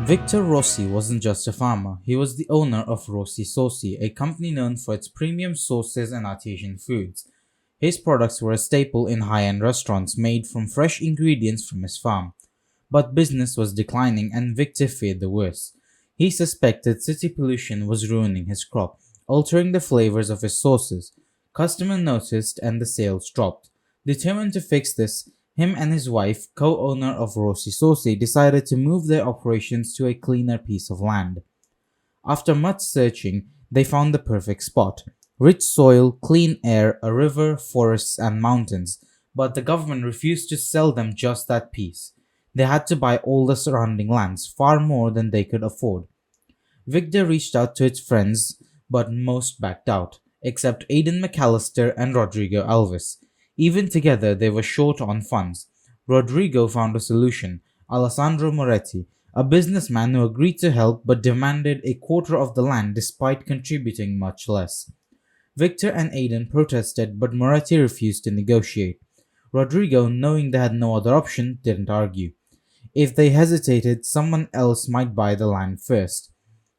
Victor Rossi wasn't just a farmer, he was the owner of Rossi Sauci, a company known for its premium sauces and artisan foods. His products were a staple in high-end restaurants made from fresh ingredients from his farm. But business was declining and Victor feared the worst. He suspected city pollution was ruining his crop, altering the flavors of his sauces. Customers noticed and the sales dropped. Determined to fix this, him and his wife, co-owner of Rossi Sauci, decided to move their operations to a cleaner piece of land. After much searching, they found the perfect spot. Rich soil, clean air, a river, forests, and mountains. But the government refused to sell them just that piece. They had to buy all the surrounding lands, far more than they could afford. Victor reached out to its friends, but most backed out, except Aidan McAllister and Rodrigo Alves. Even together, they were short on funds. Rodrigo found a solution: Alessandro Moretti, a businessman who agreed to help but demanded a quarter of the land despite contributing much less. Victor and Aidan protested, but Moretti refused to negotiate. Rodrigo, knowing they had no other option, didn't argue. If they hesitated, someone else might buy the land first.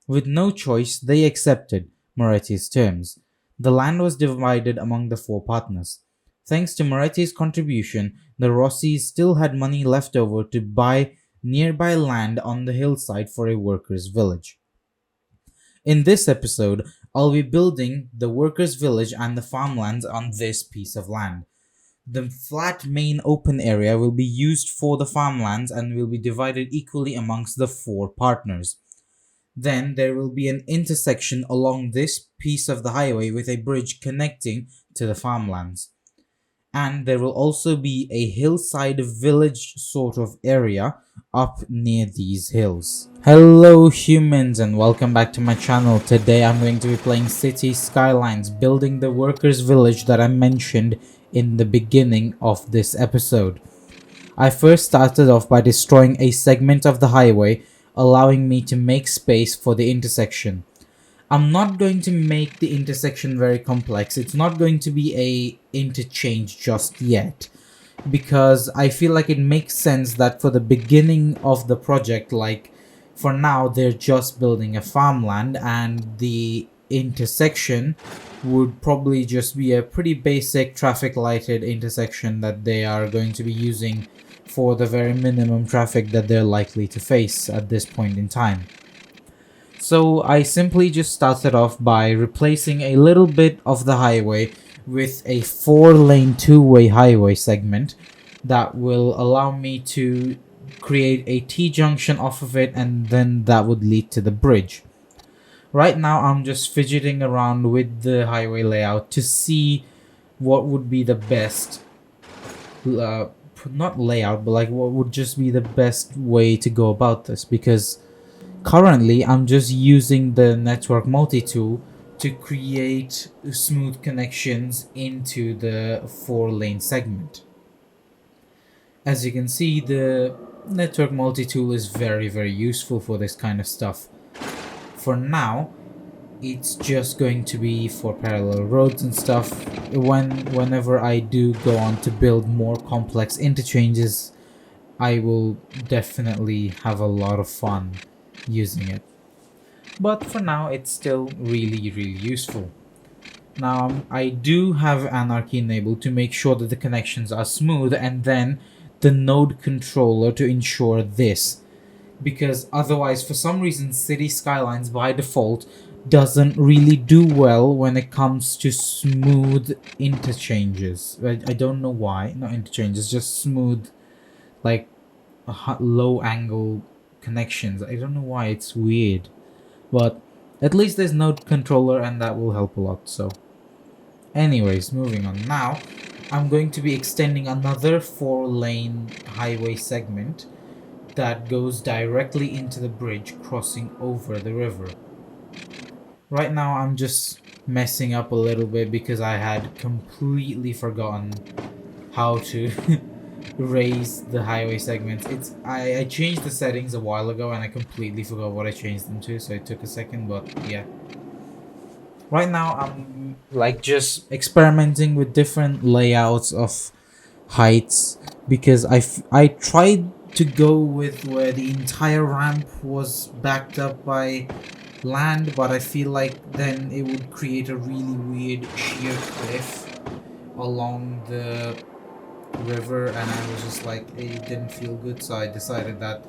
With no choice, they accepted Moretti's terms. The land was divided among the four partners. Thanks to Moretti's contribution, the Rossis still had money left over to buy nearby land on the hillside for a workers' village. In this episode, I'll be building the workers' village and the farmlands on this piece of land. The flat main open area will be used for the farmlands and will be divided equally amongst the four partners. Then there will be an intersection along this piece of the highway with a bridge connecting to the farmlands. And there will also be a hillside village sort of area up near these hills. Hello humans and welcome back to my channel. Today I'm going to be playing City Skylines, building the workers village that I mentioned in the beginning of this episode. I first started off by destroying a segment of the highway, allowing me to make space for the intersection. I'm not going to make the intersection very complex. It's not going to be a interchange just yet, because I feel like it makes sense that for the beginning of the project, like for now they're just building a farmland and the intersection would probably just be a pretty basic traffic lighted intersection that they are going to be using for the very minimum traffic that they're likely to face at this point in time. So I simply just started off by replacing a little bit of the highway with a 4-lane 2-way highway segment that will allow me to create a T-junction off of it, and then that would lead to the bridge. Right now I'm just fidgeting around with the highway layout to see what would be the best not layout, but like what would just be the best way to go about this, because currently I'm just using the network multi-tool to create smooth connections into the 4-lane segment. As you can see, the network multi-tool is very useful for this kind of stuff. For now, it's just going to be for parallel roads and stuff. Whenever I do go on to build more complex interchanges, I will definitely have a lot of fun using it. But for now, it's still really useful. Now, I do have Anarchy enabled to make sure that the connections are smooth, and then the node controller to ensure this. Because otherwise, for some reason, City Skylines by default doesn't really do well when it comes to smooth interchanges. I don't know why. Not interchanges, just smooth, like low angle connections. I don't know why, it's weird. But at least there's node controller and that will help a lot. So anyways, moving on. Now I'm going to be extending another 4-lane highway segment that goes directly into the bridge crossing over the river. Right now I'm just messing up a little bit because I had completely forgotten how to raise the highway segments. I changed the settings a while ago and I completely forgot what I changed them to, so it took a second, but yeah. Right now I'm like just experimenting with different layouts of heights, because I tried to go with where the entire ramp was backed up by land, but I feel like then it would create a really weird sheer cliff along the river, and I was just like, it didn't feel good, so I decided that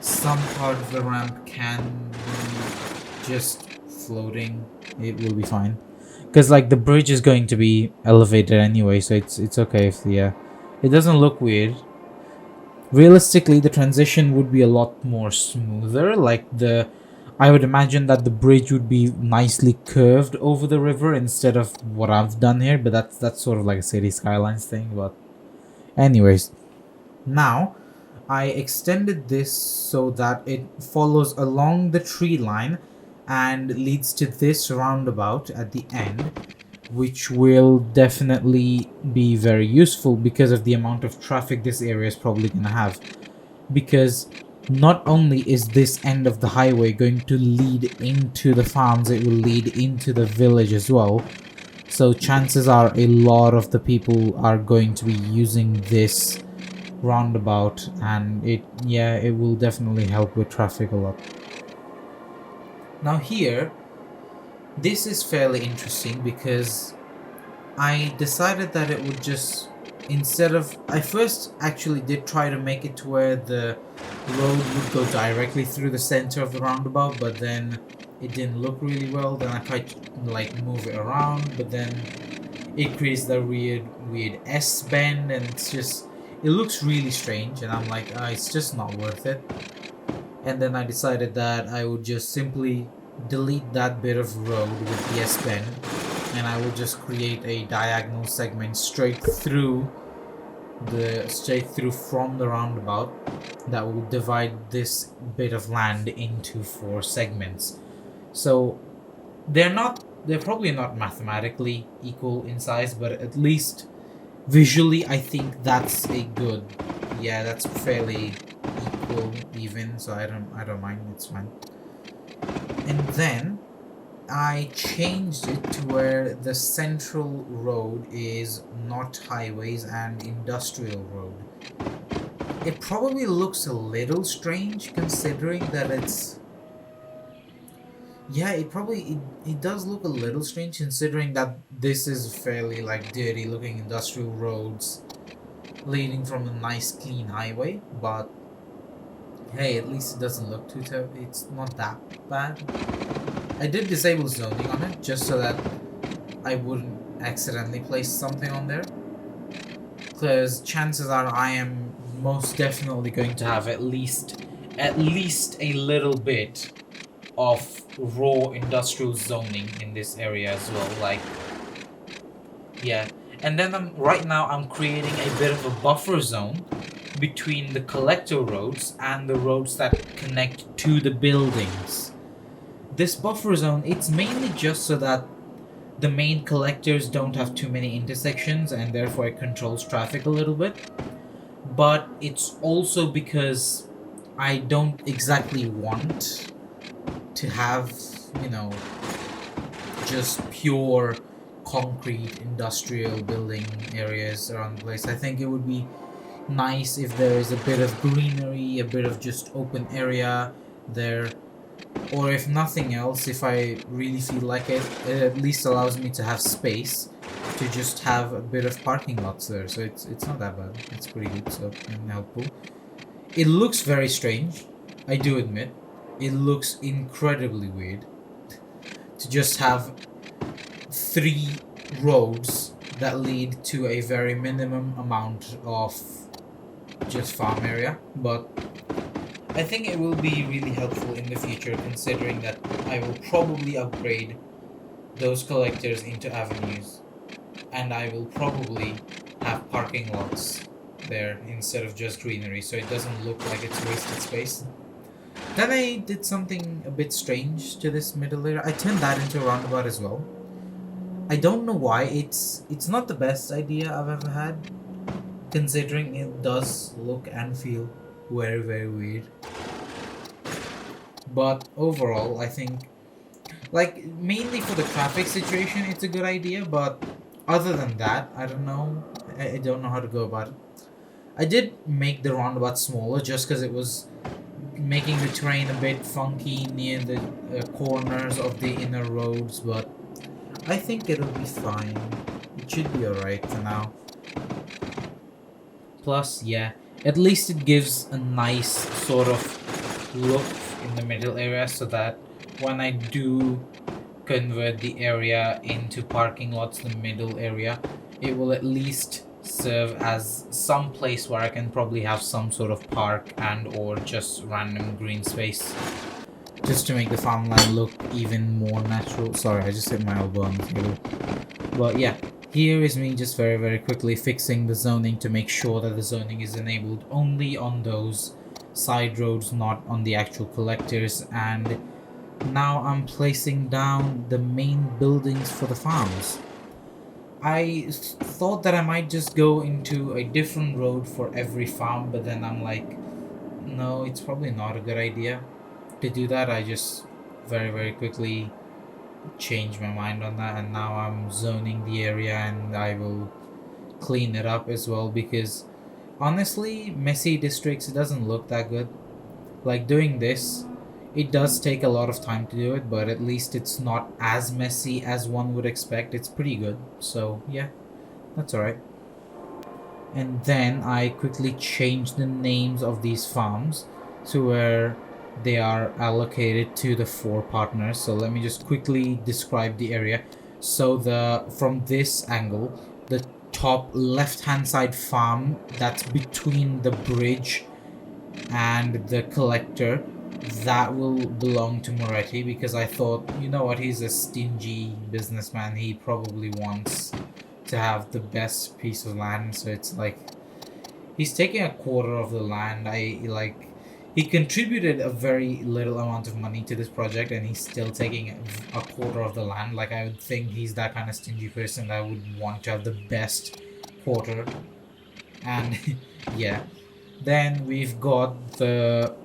some part of the ramp can be just floating. It will be fine, because like the bridge is going to be elevated anyway, so it's okay if the it doesn't look weird. Realistically, the transition would be a lot more smoother. Like I would imagine that the bridge would be nicely curved over the river instead of what I've done here, but that's sort of like a city skylines thing. But anyways, now I extended this so that it follows along the tree line and leads to this roundabout at the end, which will definitely be very useful because of the amount of traffic this area is probably going to have. Because not only is this end of the highway going to lead into the farms, it will lead into the village as well. So chances are a lot of the people are going to be using this roundabout, and it will definitely help with traffic a lot. Now here, this is fairly interesting because I decided that it would just, instead of, I first actually did try to make it to where the road would go directly through the center of the roundabout, but then it didn't look really well. Then I tried to like move it around, but then it creates the weird S bend, and it looks really strange, and I'm like, it's just not worth it. And then I decided that I would just simply delete that bit of road with the S bend, and I will just create a diagonal segment straight through from the roundabout that will divide this bit of land into 4 segments. So they're probably not mathematically equal in size, but at least visually I think that's that's fairly equal, even, so I don't mind, it's fine. And then I changed it to where the central road is not highways and industrial road. It probably looks a little strange considering that it's... Yeah, it does look a little strange considering that this is fairly like dirty looking industrial roads leading from a nice clean highway, but hey, at least it doesn't look too terrible. It's not that bad. I did disable zoning on it just so that I wouldn't accidentally place something on there, because chances are I am most definitely going to have at least a little bit of raw industrial zoning in this area as well. Like, yeah. And then right now I'm creating a bit of a buffer zone between the collector roads and the roads that connect to the buildings. This buffer zone, it's mainly just so that the main collectors don't have too many intersections, and therefore it controls traffic a little bit. But it's also because I don't exactly want to have, just pure concrete industrial building areas around the place. I think it would be nice if there is a bit of greenery, a bit of just open area there. Or if nothing else, if I really feel like it, it at least allows me to have space to just have a bit of parking lots there. So it's not that bad. It's pretty good, so and helpful. It looks very strange, I do admit. It looks incredibly weird to just have 3 roads that lead to a very minimum amount of just farm area, but I think it will be really helpful in the future, considering that I will probably upgrade those collectors into avenues, and I will probably have parking lots there instead of just greenery, so it doesn't look like it's wasted space. Then I did something a bit strange to this middle area. I turned that into a roundabout as well. I don't know why. It's not the best idea I've ever had, considering it does look and feel very, very weird. But overall, I think, like, mainly for the traffic situation, it's a good idea, but other than that, I don't know. I don't know how to go about it. I did make the roundabout smaller just because it was making the terrain a bit funky near the corners of the inner roads, but I think it'll be fine. It should be alright for now. Plus, yeah, at least it gives a nice sort of look in the middle area so that when I do convert the area into parking lots, the middle area, it will at least serve as some place where I can probably have some sort of park and or just random green space, just to make the farmland look even more natural. Sorry, I just hit my elbow on the table. But yeah, here is me just very quickly fixing the zoning to make sure that the zoning is enabled only on those side roads, not on the actual collectors. And now I'm placing down the main buildings for the farms. I thought that I might just go into a different road for every farm, but then I'm like, no, it's probably not a good idea to do that. I just very quickly changed my mind on that, and now I'm zoning the area, and I will clean it up as well, because honestly, messy districts, it doesn't look that good. Like doing this, it does take a lot of time to do it, but at least it's not as messy as one would expect. It's pretty good. So yeah, that's alright. And then I quickly changed the names of these farms to where they are allocated to the 4 partners. So let me just quickly describe the area. So from this angle, the top left hand side farm that's between the bridge and the collector, that will belong to Moretti, because I thought, you know what, he's a stingy businessman. He probably wants to have the best piece of land, so it's like he's taking a quarter of the land. He contributed a very little amount of money to this project, and he's still taking a quarter of the land. Like, I would think he's that kind of stingy person that would want to have the best quarter. And yeah, then we've got the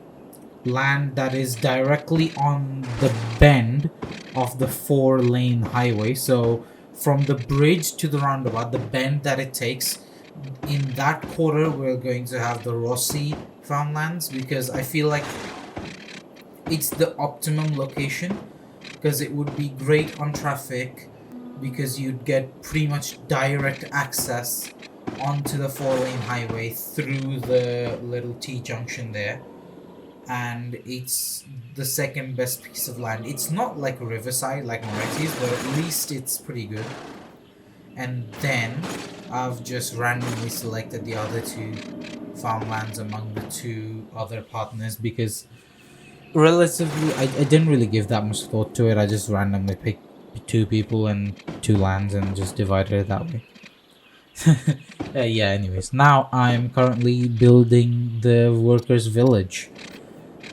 land that is directly on the bend of the 4-lane highway. So from the bridge to the roundabout, the bend that it takes, in that quarter we're going to have the Rossi farmlands, because I feel like it's the optimum location, because it would be great on traffic, because you'd get pretty much direct access onto the 4-lane highway through the little T-junction there. And it's the second best piece of land. It's not like Riverside like Moretti's, but at least it's pretty good. And then I've just randomly selected the other 2 farmlands among the 2 other partners, because relatively I didn't really give that much thought to it. I just randomly picked 2 people and 2 lands and just divided it that way. Yeah, anyways, now I'm currently building the workers' village.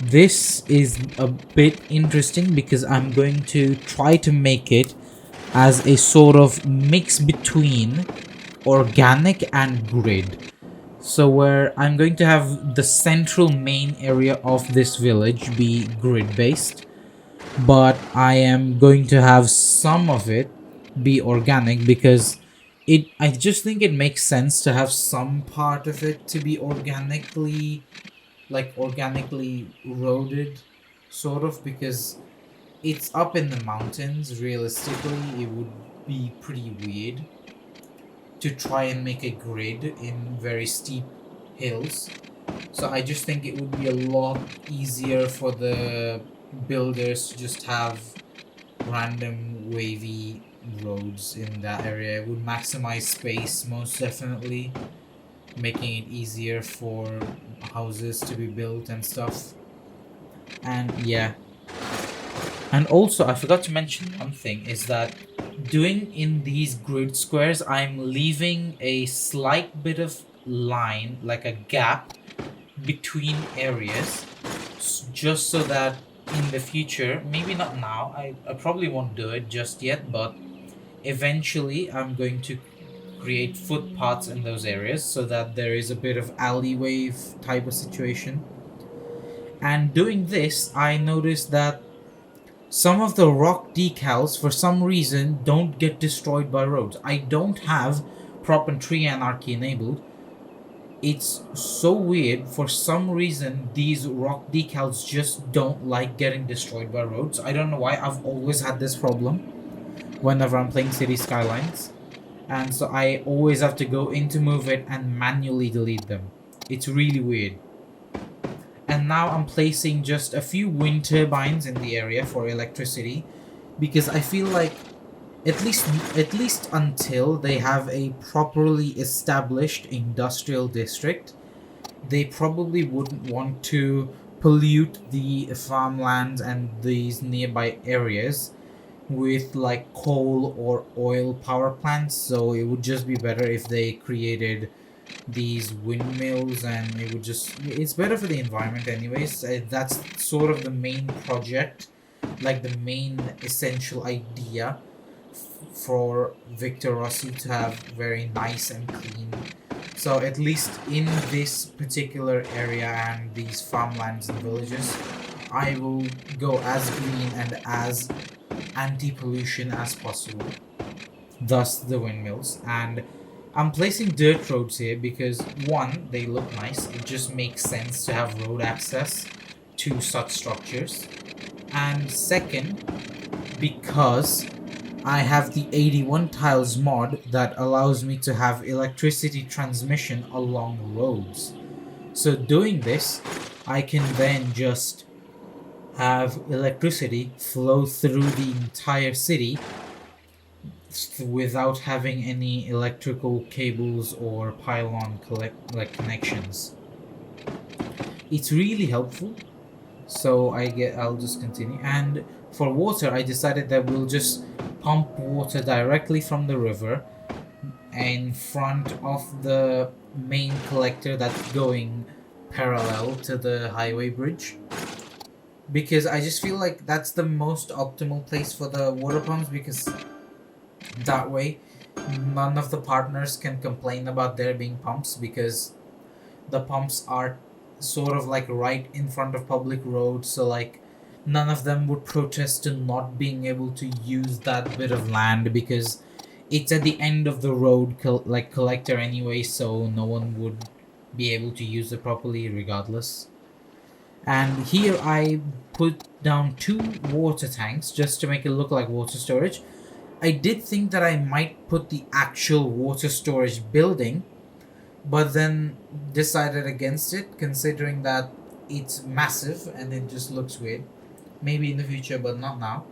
This is a bit interesting because I'm going to try to make it as a sort of mix between organic and grid. So where I'm going to have the central main area of this village be grid based, but I am going to have some of it be organic, because I just think it makes sense to have some part of it to be organically eroded, sort of, because it's up in the mountains. Realistically, it would be pretty weird to try and make a grid in very steep hills. So I just think it would be a lot easier for the builders to just have random wavy roads in that area. It would maximize space, most definitely, making it easier for houses to be built and stuff. And yeah, and also I forgot to mention one thing, is that doing in these grid squares, I'm leaving a slight bit of line, like a gap between areas, just so that in the future, maybe not now, I probably won't do it just yet, but eventually I'm going to create footpaths in those areas so that there is a bit of alleyway type of situation. And doing this, I noticed that some of the rock decals, for some reason, don't get destroyed by roads. I don't have prop and tree anarchy enabled, It's so weird. For some reason, these rock decals just don't like getting destroyed by roads. I don't know why. I've always had this problem whenever I'm playing City Skylines. And so I always have to go in to move it and manually delete them. It's really weird. And now I'm placing just a few wind turbines in the area for electricity, because I feel like at least until they have a properly established industrial district, they probably wouldn't want to pollute the farmlands and these nearby areas with like coal or oil power plants. So it would just be better if they created these windmills, and it would just, it's better for the environment anyways. That's sort of the main project, like the main essential idea for Victor Rossi to have very nice and clean. So at least in this particular area and these farmlands and villages, I will go as green and as anti-pollution as possible. Thus the windmills. And I'm placing dirt roads here because one, they look nice. It just makes sense to have road access to such structures. And second, because I have the 81 tiles mod that allows me to have electricity transmission along roads. So doing this, I can then just have electricity flow through the entire city without having any electrical cables or pylon connections. It's really helpful. So I'll just continue. And for water, I decided that we'll just pump water directly from the river in front of the main collector that's going parallel to the highway bridge, because I just feel like that's the most optimal place for the water pumps, because that way none of the partners can complain about there being pumps, because the pumps are sort of like right in front of public roads. So like none of them would protest to not being able to use that bit of land, because it's at the end of the road collector anyway, so no one would be able to use it properly regardless. And here I put down 2 water tanks just to make it look like water storage. I did think that I might put the actual water storage building, but then decided against it, considering that it's massive and it just looks weird. Maybe in the future, but not now.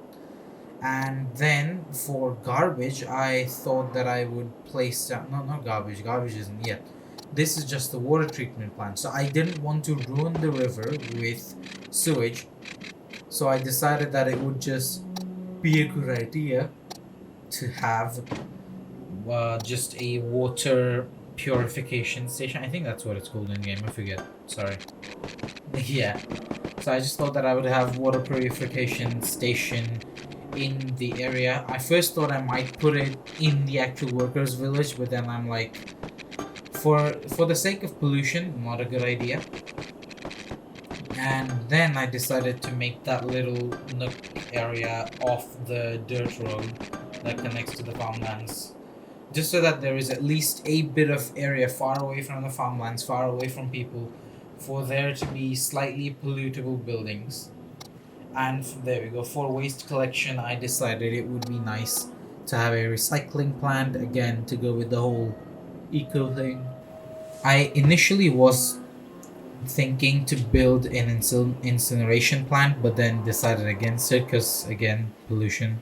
And then for garbage, I thought that I would place down... No, not garbage. Garbage isn't yet. This is just the water treatment plant. So I didn't want to ruin the river with sewage. So I decided that it would just be a good idea to have just a water purification station. I think that's what it's called in game. I forget. Sorry. Yeah. So I just thought that I would have water purification station in the area. I first thought I might put it in the actual workers village, but then I'm like, for the sake of pollution, not a good idea. And then I decided to make that little nook area off the dirt road that connects to the farmlands, just so that there is at least a bit of area far away from the farmlands, far away from people, for there to be slightly pollutable buildings. And there we go. For waste collection, I decided it would be nice to have a recycling plant, again, to go with the whole eco thing. I initially was thinking to build an incineration plant, but then decided against it because, again, pollution.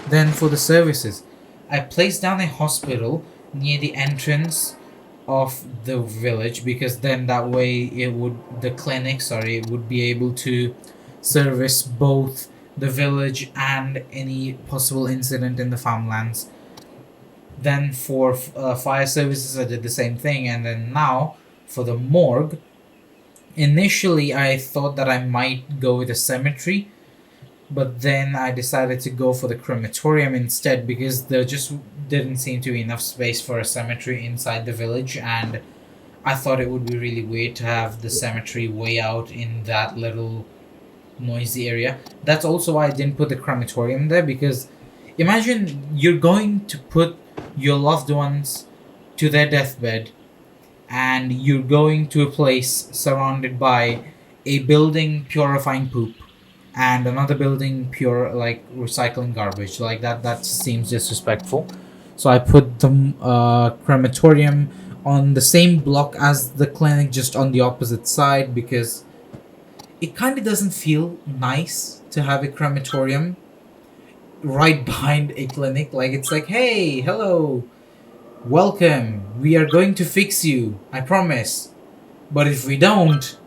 Then for the services, I placed down a hospital near the entrance of the village, because then that way it would be able to service both the village and any possible incident in the farmlands. Then for fire services, I did the same thing. And then now for the morgue, initially I thought that I might go with a cemetery, but then I decided to go for the crematorium instead, because there just didn't seem to be enough space for a cemetery inside the village, and I thought it would be really weird to have the cemetery way out in that little noisy area. That's also why I didn't put the crematorium there, because imagine you're going to put your loved ones to their deathbed, and you're going to a place surrounded by a building purifying poop and another building pure like recycling garbage. Like that seems disrespectful. So I put the crematorium on the same block as the clinic, just on the opposite side, because it kind of doesn't feel nice to have a crematorium right behind a clinic. Like, it's like, hey, hello, welcome, we are going to fix you, I promise. But if we don't,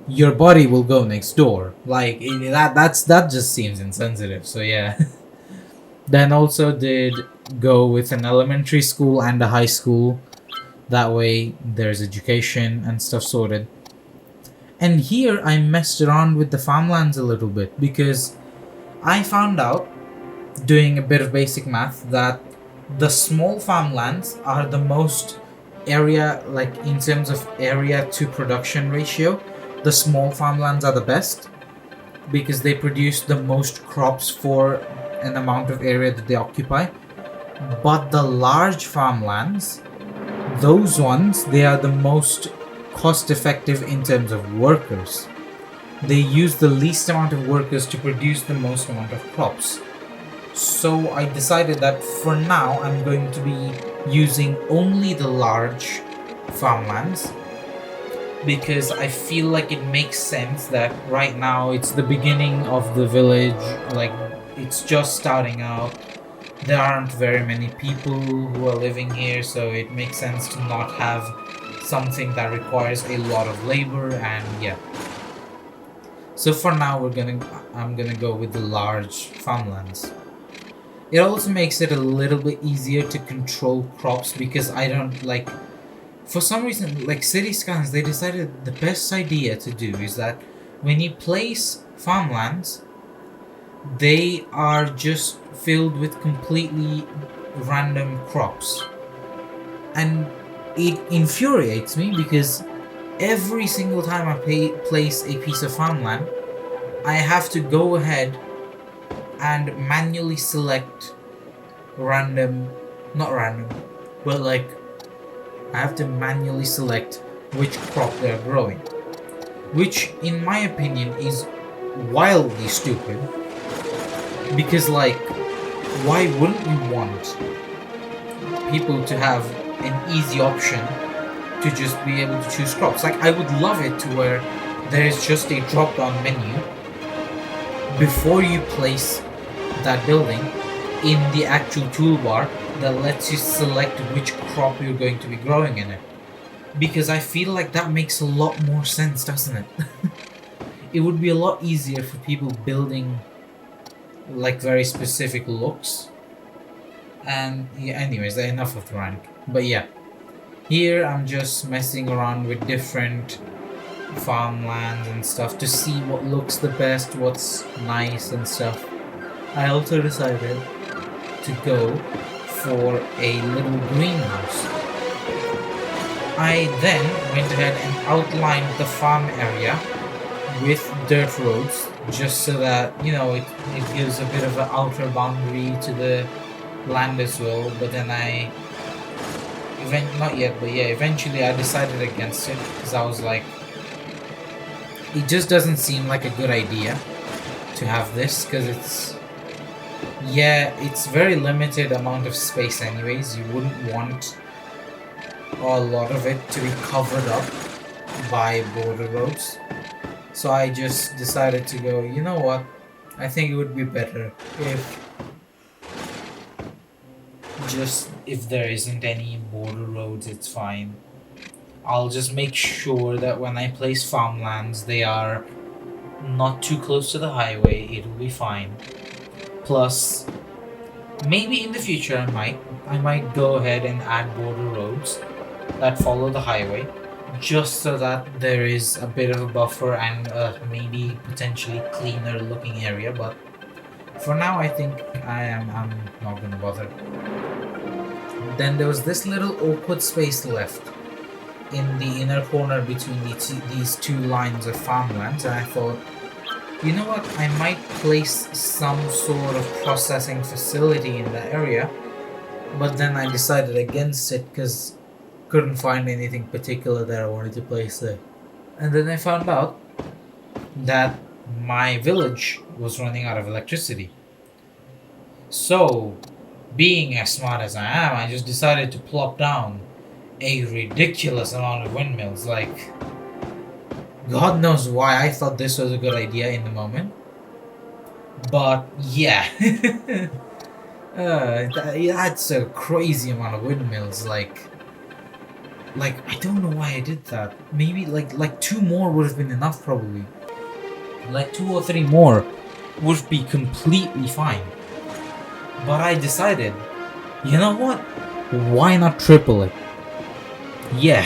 your body will go next door. Like, that just seems insensitive. So yeah. Then also did go with an elementary school and a high school. That way there's education and stuff sorted. And here I messed around with the farmlands a little bit, because I found out, doing a bit of basic math, that the small farmlands are the most area, like in terms of area to production ratio, the small farmlands are the best, because they produce the most crops for an amount of area that they occupy. But the large farmlands, those ones, they are the most cost effective in terms of workers. They use the least amount of workers to produce the most amount of crops. So I decided that for now I'm going to be using only the large farmlands, because I feel like it makes sense that right now it's the beginning of the village, like it's just starting out. There aren't very many people who are living here, so it makes sense to not have something that requires a lot of labor, and yeah. So for now I'm gonna go with the large farmlands. It also makes it a little bit easier to control crops, because I don't like, for some reason, like City Skylines, they decided the best idea to do is that when you place farmlands, they are just filled with completely random crops. And it infuriates me, because every single time I place a piece of farmland, I have to go ahead and manually select not random, but like I have to manually select which crop they're growing, which in my opinion is wildly stupid, because like, why wouldn't you want people to have an easy option to just be able to choose crops? Like, I would love it to where there is just a drop down menu before you place that building in the actual toolbar that lets you select which crop you're going to be growing in it. Because I feel like that makes a lot more sense, doesn't it? It would be a lot easier for people building like very specific looks. And yeah, anyways, enough of the rant. But yeah, here I'm just messing around with different farmlands and stuff to see what looks the best, what's nice and stuff. I also decided to go for a little greenhouse. I then went ahead and outlined the farm area with dirt roads, just so that, you know, it gives a bit of an outer boundary to the land as well. But then eventually I decided against it, because I was like, it just doesn't seem like a good idea to have this, because it's very limited amount of space anyways. You wouldn't want a lot of it to be covered up by border roads. So I just decided to go, you know what, I think it would be better if there isn't any border roads, it's fine. I'll just make sure that when I place farmlands, they are not too close to the highway. It'll be fine. Plus, maybe in the future I might go ahead and add border roads that follow the highway, just so that there is a bit of a buffer and maybe potentially cleaner looking area. But for now, I think I'm not gonna bother. Then there was this little awkward space left in the inner corner between these two lines of farmlands, and I thought, you know what, I might place some sort of processing facility in that area. But then I decided against it, because Couldn't find anything particular that I wanted to place there. And then I found out that my village was running out of electricity. So, being as smart as I am, I just decided to plop down a ridiculous amount of windmills. Like, God knows why I thought this was a good idea in the moment. But, yeah. That's a crazy amount of windmills. Like, I don't know why I did that. Maybe, like 2 more would have been enough, probably. Like 2 or 3 more would be completely fine. But I decided, you know what? Why not triple it? Yeah.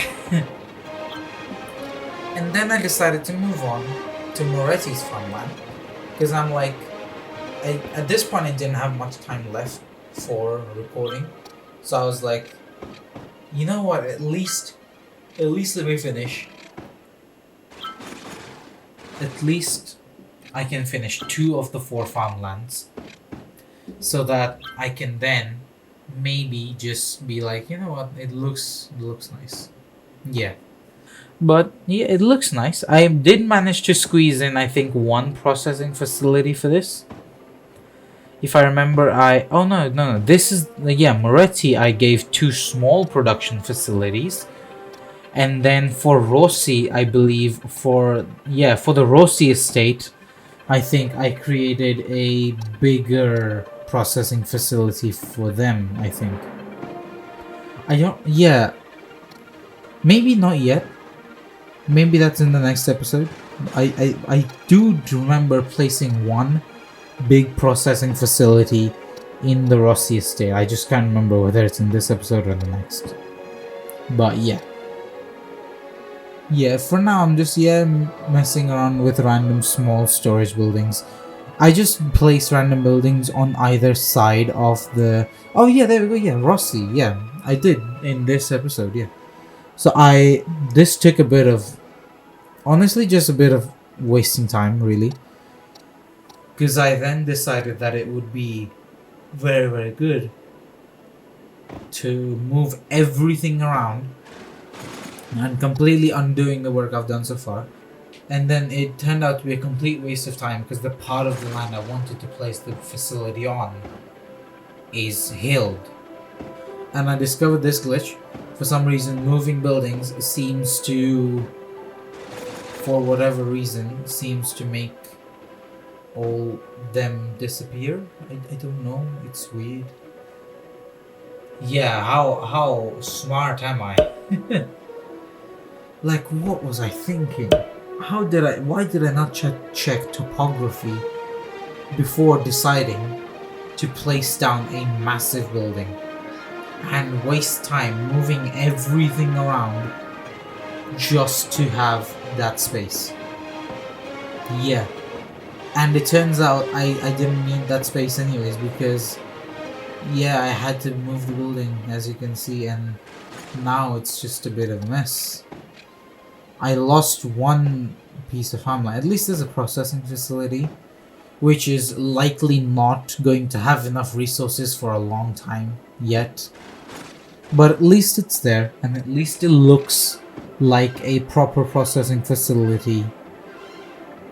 And then I decided to move on to Moretti's farmland. Because I'm like, at this point I didn't have much time left for recording. So I was like, you know what, at least let me finish. At least I can finish 2 of the 4 farmlands. So that I can then maybe just be like, you know what, it looks nice. Yeah. But yeah, it looks nice. I did manage to squeeze in, I think, 1 processing facility for this. If I remember, oh no. This is, yeah, Moretti, I gave 2 small production facilities. And then for Rossi, I believe, for the Rossi estate, I think I created a bigger processing facility for them, I think. Maybe not yet. Maybe that's in the next episode. I do remember placing 1 big processing facility in the Rossi estate. I just can't remember whether it's in this episode or the next. But yeah. Yeah, for now I'm just messing around with random small storage buildings. I just place random buildings on either side of the... Oh yeah, there we go, yeah, Rossi, yeah. I did in this episode, yeah. So this took a bit of... Honestly, just a bit of wasting time, really. Because I then decided that it would be very, very good to move everything around and completely undoing the work I've done so far. And then it turned out to be a complete waste of time because the part of the land I wanted to place the facility on is hilled. And I discovered this glitch. For some reason, moving buildings seems to, for whatever reason, seems to make all them disappear. I don't know, it's weird. Yeah, how smart am I? Like, what was I thinking? Why did I not check topography before deciding to place down a massive building and waste time moving everything around just to have that space? Yeah. And it turns out I didn't need that space anyways because, yeah, I had to move the building, as you can see, and now it's just a bit of a mess. I lost 1 piece of farmland. At least there's a processing facility, which is likely not going to have enough resources for a long time yet. But at least it's there, and at least it looks like a proper processing facility,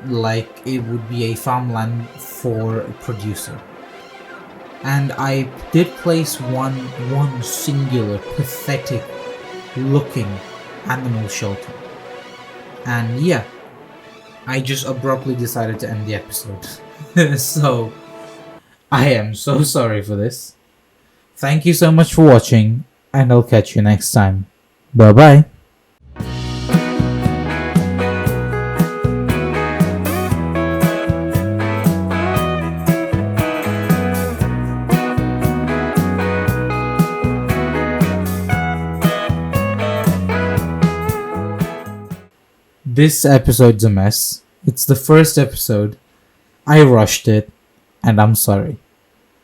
like it would be a farmland for a producer. And I did place one singular pathetic looking animal shelter. And yeah, I just abruptly decided to end the episode. So, I am so sorry for this. Thank you so much for watching, and I'll catch you next time. Bye bye. This episode's a mess. It's the first episode. I rushed it, and I'm sorry.